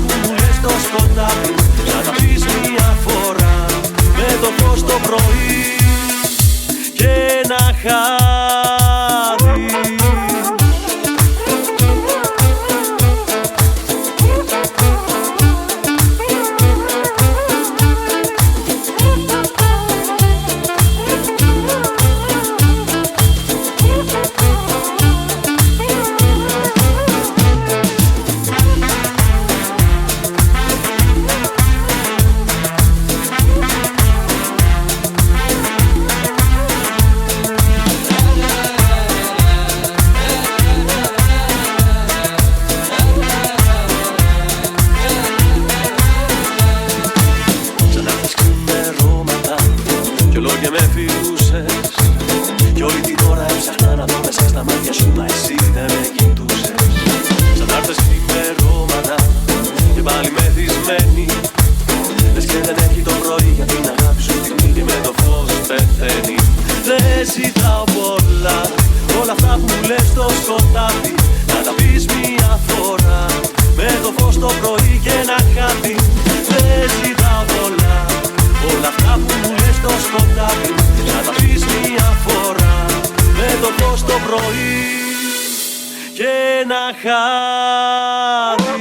που μου λες στο σκοτάδι να τα πεις μια φορά με το φως το πρωί και ένα χάδι. Και με φιλούσες κι όλη την ώρα έψαχνα να δω μέσα στα μάτια σου, μα εσύ δεν με κοιτούσες. Σαν να έρθες ημερώματα και πάλι μεθυσμένη, λες και δεν έχει το πρωί για την αγάπη σου τη νύχη με το φως πεθαίνει. Δεν ζητάω πολλά, όλα αυτά που μου λες στο σκοτάδι να τα πεις μια φορά με το φως το πρωί και ένα χάδι. Δεν ζητάω πολλά, όλα αυτά που μου λες στο σκοτάδι να τα πεις μια φορά με το φως το πρωί και ένα χάδι.